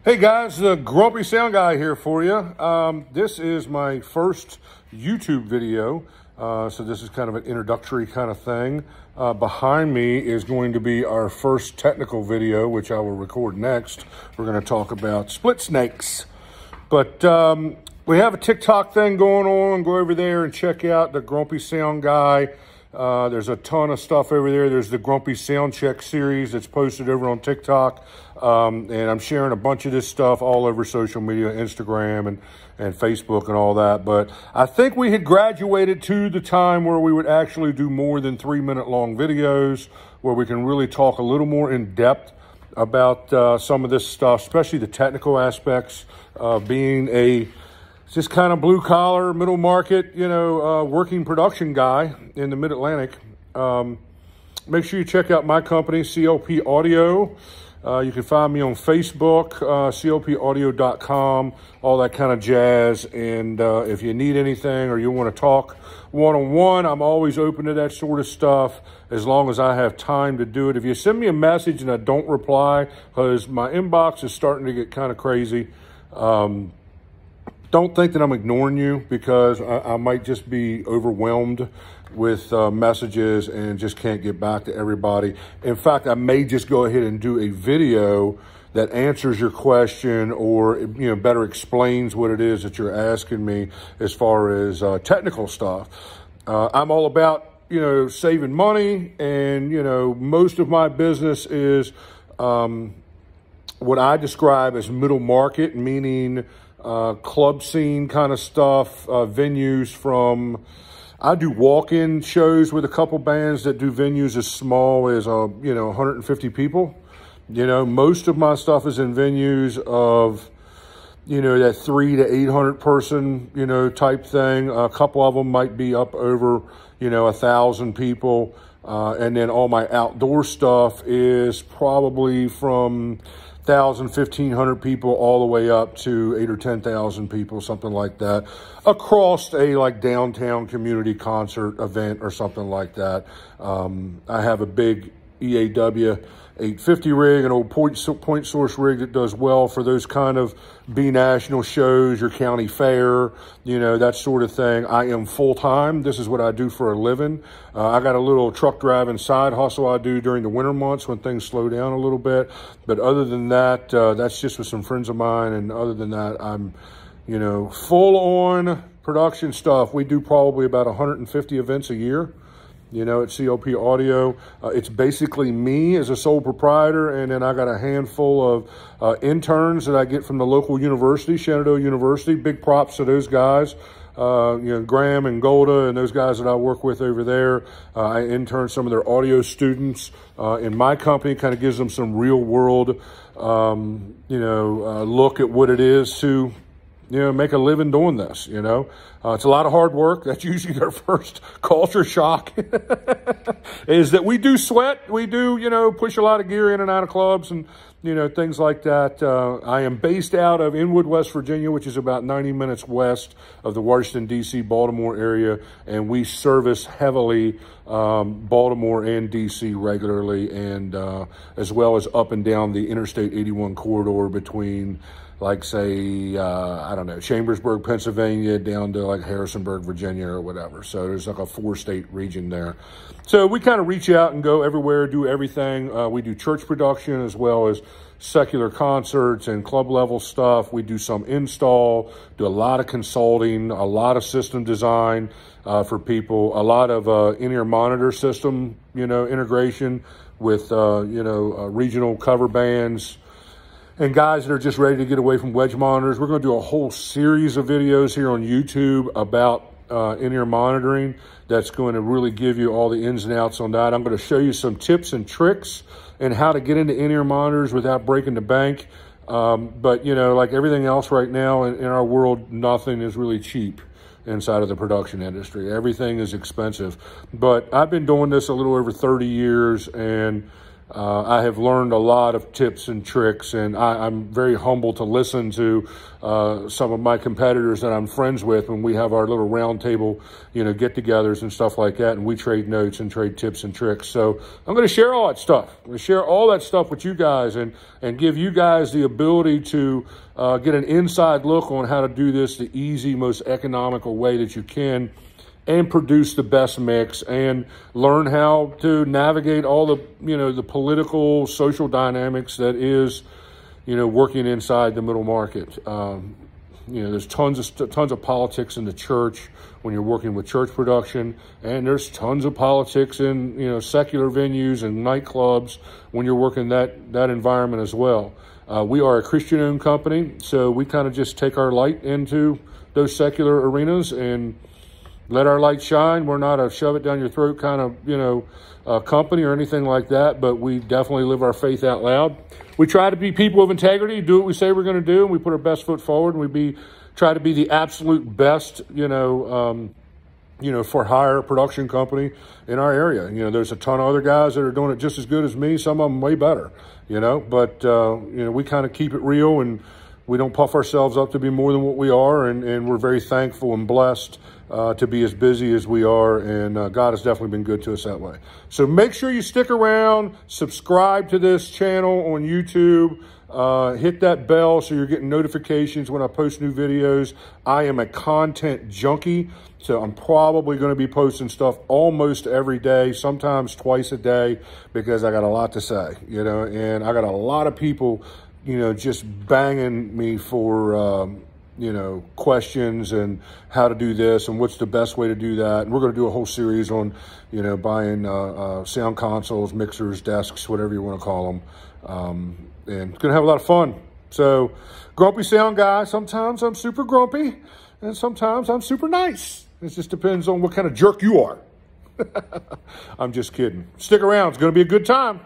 Hey guys, the Grumpy Sound Guy here for you. This is my first YouTube video, so this is kind of an introductory kind of thing. Behind me is going to be our first technical video, which I will record next. We're going to talk about split snakes. But we have a TikTok thing going on. Go over there and check out the Grumpy Sound Guy. There's a ton of stuff over there. There's the Grumpy Sound Check series that's posted over on TikTok. And I'm sharing a bunch of this stuff all over social media, Instagram and Facebook and all that. But I think we had graduated to the time where we would actually do more than 3-minute long videos where we can really talk a little more in depth about some of this stuff, especially the technical aspects of being a just kind of blue collar, middle market, working production guy in the Mid-Atlantic. Make sure you check out my company, CLP Audio. You can find me on Facebook, clpaudio.com, all that kind of jazz. And if you need anything or you want to talk one-on-one, I'm always open to that sort of stuff as long as I have time to do it. If you send me a message and I don't reply, because my inbox is starting to get kind of crazy, don't think that I'm ignoring you, because I might just be overwhelmed with messages and just can't get back to everybody. In fact, I may just go ahead and do a video that answers your question or better explains what it is that you're asking me as far as technical stuff. I'm all about saving money, and most of my business is what I describe as middle market, meaning club scene kind of stuff, venues from, I do walk-in shows with a couple bands that do venues as small as, 150 people. Most of my stuff is in venues of, that 300 to 800 person, type thing. A couple of them might be up over, 1,000 people. And then all my outdoor stuff is probably from 1,000, 1,500 people all the way up to 8,000 or 10,000 people, something like that, across a downtown community concert event or something like that. I have a big EAW 850 rig, an old point source rig that does well for those kind of B-national shows, your county fair, that sort of thing. I am full-time. This is what I do for a living. I got a little truck driving side hustle I do during the winter months when things slow down a little bit. But other than that, that's just with some friends of mine. And other than that, I'm, full-on production stuff. We do probably about 150 events a year. At CLP Audio. It's basically me as a sole proprietor, and then I got a handful of interns that I get from the local university, Shenandoah University. Big props to those guys. Graham and Golda and those guys that I work with over there. I intern some of their audio students in my company. Kind of gives them some real world, look at what it is to make a living doing this, It's a lot of hard work. That's usually their first culture shock, is that we do sweat. We do, push a lot of gear in and out of clubs and, things like that. I am based out of Inwood, West Virginia, which is about 90 minutes west of the Washington, D.C., Baltimore area. And we service heavily Baltimore and D.C. regularly, and as well as up and down the Interstate 81 corridor between, Chambersburg, Pennsylvania, down to Harrisonburg, Virginia, or whatever. So there's a 4-state region there. So we kind of reach out and go everywhere, do everything. We do church production as well as secular concerts and club level stuff. We do some install, do a lot of consulting, a lot of system design for people, a lot of in-ear monitor system, integration with, regional cover bands, and guys that are just ready to get away from wedge monitors. We're going to do a whole series of videos here on YouTube about in-ear monitoring that's going to really give you all the ins and outs on that. I'm going to show you some tips and tricks and how to get into in-ear monitors without breaking the bank. But, like everything else right now in our world, nothing is really cheap inside of the production industry. Everything is expensive. But I've been doing this a little over 30 years, and I have learned a lot of tips and tricks, and I'm very humble to listen to some of my competitors that I'm friends with when we have our little round table, get-togethers and stuff like that, and we trade notes and trade tips and tricks. So I'm going to share all that stuff. I'm going to share all that stuff with you guys and give you guys the ability to get an inside look on how to do this the easy, most economical way that you can, and produce the best mix and learn how to navigate all the, the political, social dynamics that is, working inside the middle market. There's tons of politics in the church when you're working with church production, and there's tons of politics in, secular venues and nightclubs when you're working that environment as well. We are a Christian-owned company, so we kind of just take our light into those secular arenas and let our light shine. We're not a shove it down your throat kind of, company or anything like that, but we definitely live our faith out loud. We try to be people of integrity, do what we say we're going to do, and we put our best foot forward, and we try to be the absolute best, for hire production company in our area. There's a ton of other guys that are doing it just as good as me, some of them way better, but, we kind of keep it real, and we don't puff ourselves up to be more than what we are, and we're very thankful and blessed to be as busy as we are, and God has definitely been good to us that way. So make sure you stick around, subscribe to this channel on YouTube, hit that bell so you're getting notifications when I post new videos. I am a content junkie, so I'm probably going to be posting stuff almost every day, sometimes twice a day, because I got a lot to say, and I got a lot of people just banging me for, questions and how to do this and what's the best way to do that. And we're going to do a whole series on, buying sound consoles, mixers, desks, whatever you want to call them. And going to have a lot of fun. So, grumpy sound guy. Sometimes I'm super grumpy and sometimes I'm super nice. It just depends on what kind of jerk you are. I'm just kidding. Stick around. It's going to be a good time.